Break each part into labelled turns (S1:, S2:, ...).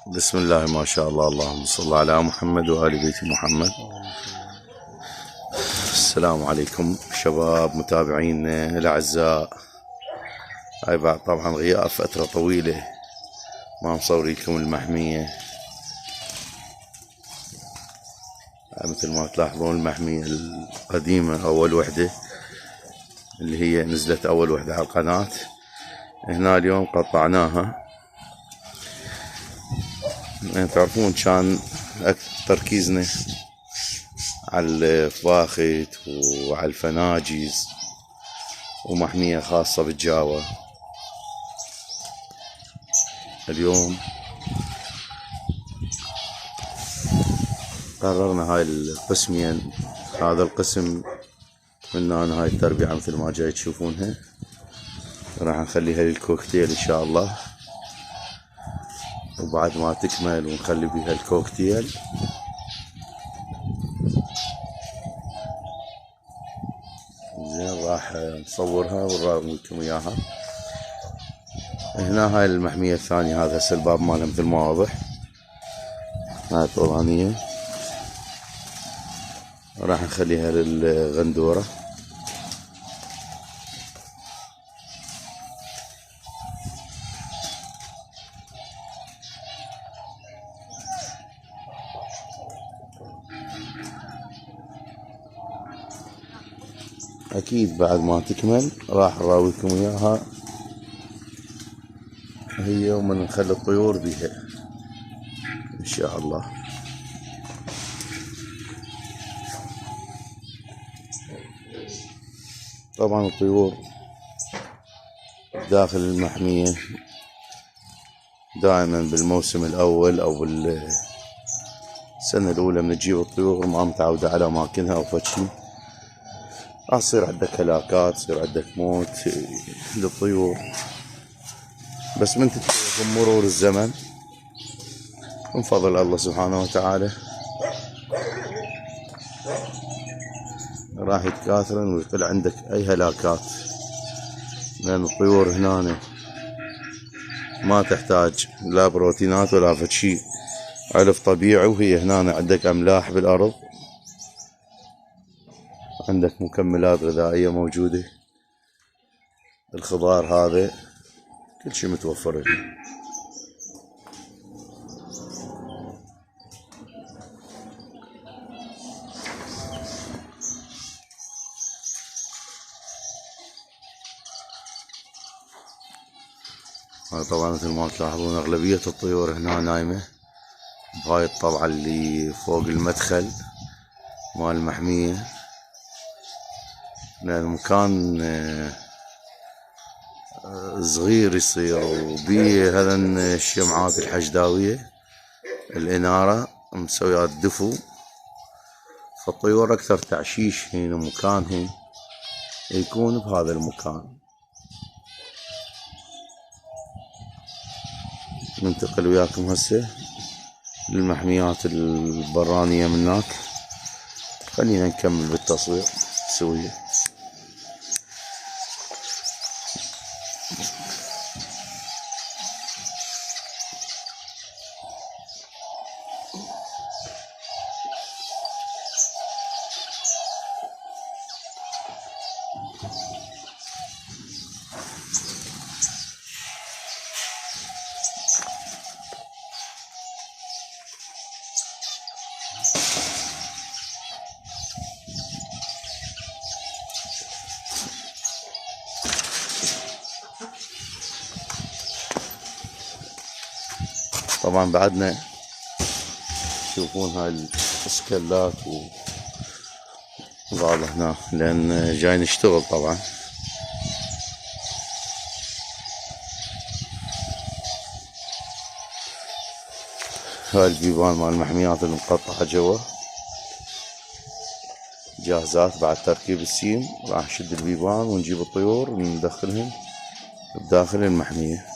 S1: بسم الله ما شاء الله، اللهم صل على محمد وآل بيت محمد. السلام عليكم شباب متابعينا الأعزاء. هاي بعد طبعا غياب فترة طويلة ما مصوري لكم المحمية. مثل ما تلاحظون المحمية القديمة أول وحدة اللي هي نزلت أول وحدة على القناة، هنا اليوم قطعناها. يعني تعرفون كان تركيزنا على الفواخت وعلى الفناجيز ومحمية خاصة بالجاوة. اليوم قررنا هاي القسمين، هذا القسم من هاي التربيعة مثل ما جاي تشوفونها، راح نخليها للكوكتيل ان شاء الله، وبعد ما تكمل ونخلي بيها الكوكتيل زين راح نصورها ونراوي لكم اياها. هنا هاي المحمية الثانية، هذا هسه الباب مالها مثل ما واضح، هاي الطولانية راح نخليها للغندورة. اكيد بعد ما تكمل راح نراويكم اياها هي، ومن نخلي الطيور بيها ان شاء الله. طبعا الطيور داخل المحمية دائما بالموسم الاول او بالسنة الاولى من تجيب الطيور ما متعودة على اماكنها او فشي، راح يصير عندك هلاكات، يصير عندك موت للطيور. بس من تتشوف مرور الزمن من فضل الله سبحانه وتعالى راح يتكاثرن ويقل عندك اي هلاكات، لان الطيور هنا ما تحتاج لا بروتينات ولا فشي، علف طبيعي، وهي هنا عندك املاح بالارض، عندك مكملات غذائية موجودة، الخضار هذا كل شيء متوفر هنا. طبعا مثل ما تلاحظون اغلبية الطيور هنا نايمة بهاي الطلعة اللي فوق المدخل مال المحمية، لأن المكان صغير يصير، وبيه هذن الشمعات الحشداوية الإنارة مسويات دفو، فالطيور أكثر تعشيش هنا مكانهم يكون بهذا المكان. ننتقل وياكم هسه للمحميات البرانية من هناك، خلينا نكمل بالتصوير سوية. طبعا بعدنا تشوفون هاي السكلات وهذا هنا لان جاي نشتغل. طبعا هاي البيبان مال المحميات المقطعة جوا جاهزات بعد تركيب السيم، راح نشد البيبان ونجيب الطيور وندخلهم بداخل المحمية.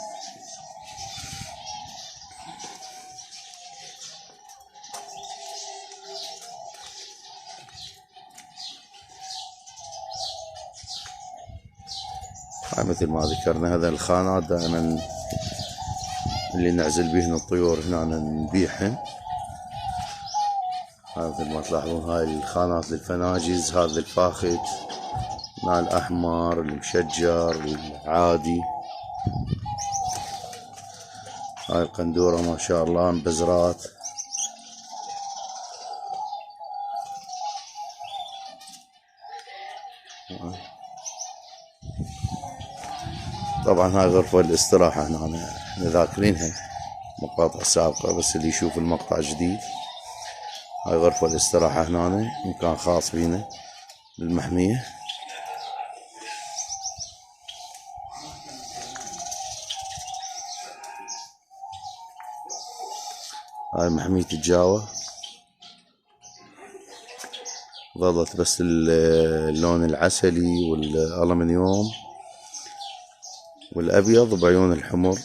S1: مثل ما ذكرنا هذا الخانات دائما اللي نعزل بيهن الطيور هنا نبيعهن. هذا مثل ما تلاحظون هاي الخانات للفناجز، هذا الفاخت هنا الأحمر المشجر العادي. هاي القندورة ما شاء الله مبزرات. طبعا هاي غرفة الاستراحة هنا احنا ذاكرينها مقاطع سابقة، بس اللي يشوف المقطع جديد. هاي غرفة الاستراحة هنا، مكان خاص فينا بالمحمية. هاي محمية الجاوة، ظلت بس اللون العسلي والألمنيوم والأبيض بعيون الحمر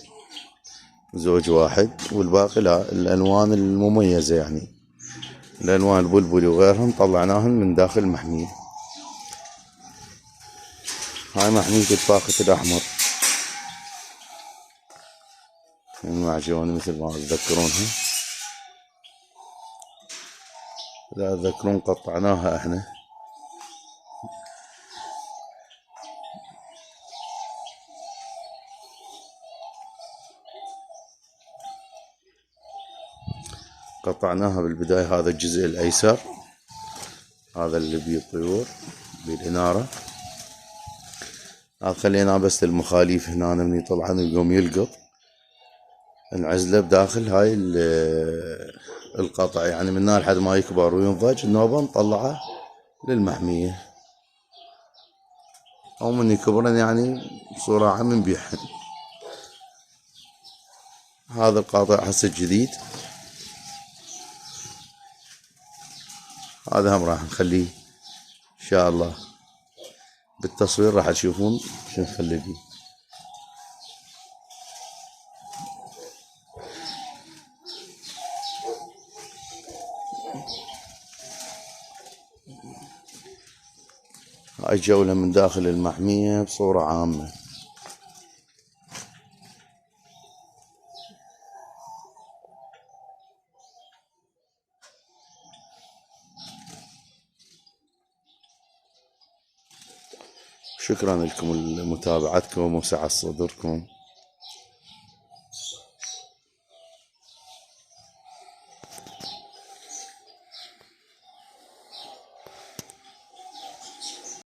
S1: زوج واحد، والباقي لا، الألوان المميزة يعني الألوان البلبلي وغيرهم طلعناهن من داخل المحمية. هاي محمية الفاخت الأحمر المعجون مثل ما تذكرونها. لا تذكرون قطعناها احنا. قطعناها بالبداية، هذا الجزء الأيسر هذا اللي بيه الطيور بالإنارة، هذا خليناه بس للمخاليف هنا من يطلعن ويقوم يلقط، نعزله بداخل هاي القطع، يعني من هنا لحد ما يكبر وينضج النوبة نطلعه للمحمية، أو من يكبرن يعني بصورة عامة نبيعهن. هذا القاطع هسه الجديد، هذا هم راح نخليه إن شاء الله بالتصوير، راح تشوفون شو نخلي بيه. هاي جولة من داخل المحمية بصورة عامة. شكرا لكم لمتابعتكم وسعة صدركم.